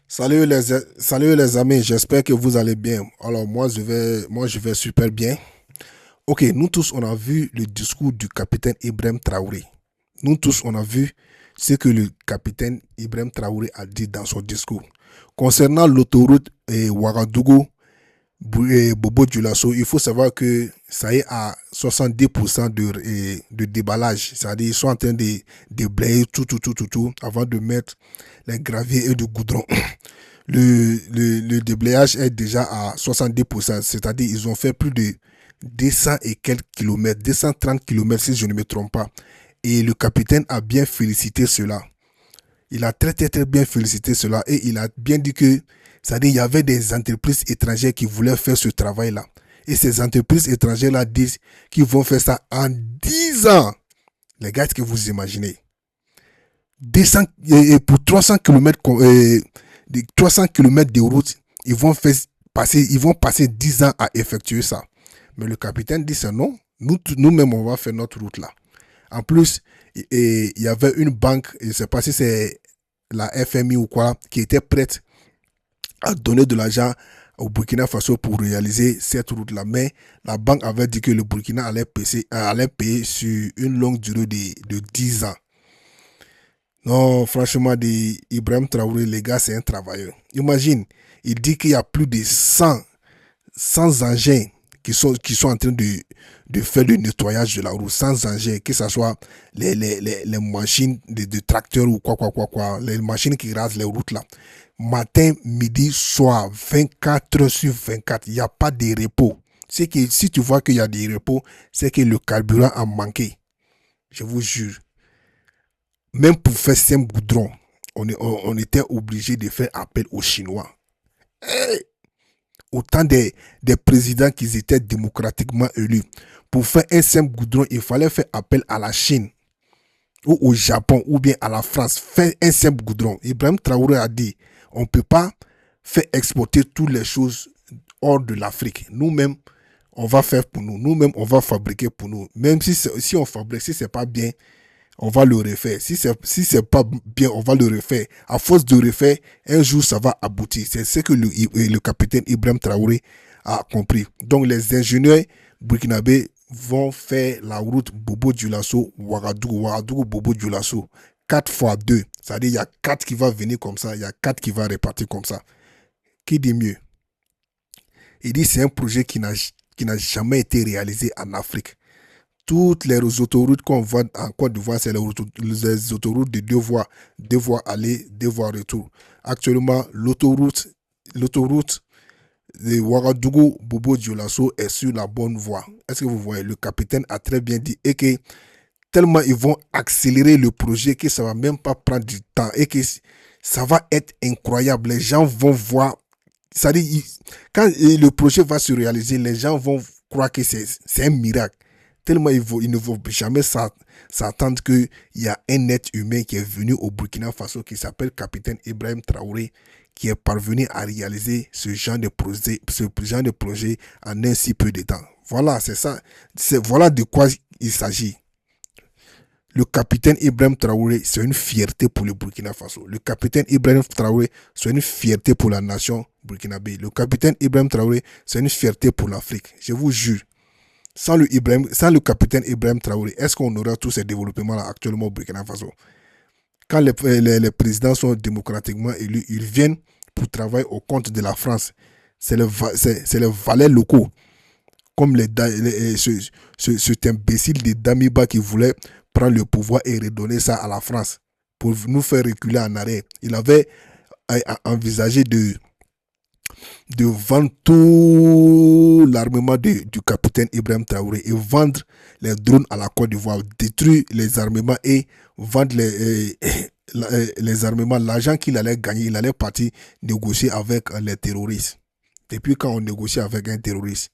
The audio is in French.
Salut les amis, j'espère que vous allez bien. Alors moi je vais super bien. Ok, nous tous on a vu le discours du capitaine Ibrahim Traoré. Nous tous on a vu ce que le capitaine Ibrahim Traoré a dit dans son discours. Concernant l'autoroute Ouagadougou, Bobo Dioulasso, il faut savoir que ça est à 70% de déballage. C'est-à-dire ils sont en train de déblayer tout avant de mettre les graviers et du goudron. Le déblayage est déjà à 70%, c'est-à-dire ils ont fait plus de 200 et quelques kilomètres, 230 kilomètres si je ne me trompe pas. Et le capitaine a bien félicité cela. Il a très bien félicité cela et il a bien dit que, c'est-à-dire il y avait des entreprises étrangères qui voulaient faire ce travail-là. Et ces entreprises étrangères-là disent qu'ils vont faire ça en 10 ans. Les gars, est-ce que vous imaginez 200, et pour 300 km, 300 km de route, ils vont passer 10 ans à effectuer ça. Mais le capitaine dit c'est non, nous-mêmes on va faire notre route là. En plus, il y avait une banque, je ne sais pas si c'est la FMI ou quoi, qui était prête à donner de l'argent au Burkina Faso pour réaliser cette route-là. Mais la banque avait dit que le Burkina allait payer sur une longue durée de 10 ans. Non, franchement, Ibrahim Traoré, les gars, c'est un travailleur. Imagine, il dit qu'il y a plus de 100 engins qui sont en train de faire le nettoyage de la route, sans engins, que ce soit les machines de tracteurs ou quoi, les machines qui rasent les routes là. Matin, midi, soir, 24 heures sur 24, il n'y a pas de repos. C'est que si tu vois qu'il y a des repos, c'est que le carburant a manqué. Je vous jure. Même pour faire simple goudron, on était obligé de faire appel aux Chinois. Hey, autant des présidents qui étaient démocratiquement élus. Pour faire un simple goudron, il fallait faire appel à la Chine ou au Japon ou bien à la France. Faire un simple goudron. Ibrahim Traoré a dit, on ne peut pas faire exporter toutes les choses hors de l'Afrique. Nous-mêmes, on va faire pour nous. Nous-mêmes, on va fabriquer pour nous. Même si on fabrique, si ce n'est pas bien, on va le refaire. Si c'est pas bien, on va le refaire. À force de refaire, un jour, ça va aboutir. C'est ce que le capitaine Ibrahim Traoré a compris. Donc, les ingénieurs burkinabés vont faire la route Bobo Dioulasso, Ouagadougou, Bobo Dioulasso. 4 fois 2. C'est-à-dire, il y a 4 qui vont venir comme ça, il y a 4 qui vont repartir comme ça. Qui dit mieux? Il dit c'est un projet qui n'a jamais été réalisé en Afrique. Toutes les autoroutes qu'on voit en Côte d'Ivoire, c'est les autoroutes de deux voies aller, deux voies retour. Actuellement, l'autoroute de Ouagadougou Bobo Dioulasso est sur la bonne voie. Est-ce que vous voyez? Le capitaine a très bien dit et que tellement ils vont accélérer le projet que ça va même pas prendre du temps et que ça va être incroyable. Les gens vont voir. Ça dit, quand le projet va se réaliser, les gens vont croire que c'est un miracle. Tellement ils ne vont jamais s'attendre qu'il y a un être humain qui est venu au Burkina Faso qui s'appelle capitaine Ibrahim Traoré, qui est parvenu à réaliser ce genre de projet en un si peu de temps. Voilà, c'est ça. Voilà de quoi il s'agit. Le capitaine Ibrahim Traoré, c'est une fierté pour le Burkina Faso. Le capitaine Ibrahim Traoré, c'est une fierté pour la nation burkinabé. Le capitaine Ibrahim Traoré, c'est une fierté pour l'Afrique. Je vous jure. Sans le capitaine Ibrahim Traoré, est-ce qu'on aura tous ces développements-là actuellement au Burkina Faso? Quand les présidents sont démocratiquement élus, ils viennent pour travailler au compte de la France. C'est les valets locaux, comme cet imbécile de Damiba qui voulait prendre le pouvoir et redonner ça à la France pour nous faire reculer en arrière. Il avait envisagé de vendre tout l'armement du capitaine Ibrahim Traoré et vendre les drones à la Côte d'Ivoire, détruire les armements et vendre les armements. L'argent qu'il allait gagner, il allait partir négocier avec les terroristes. Depuis quand on négocie avec un terroriste?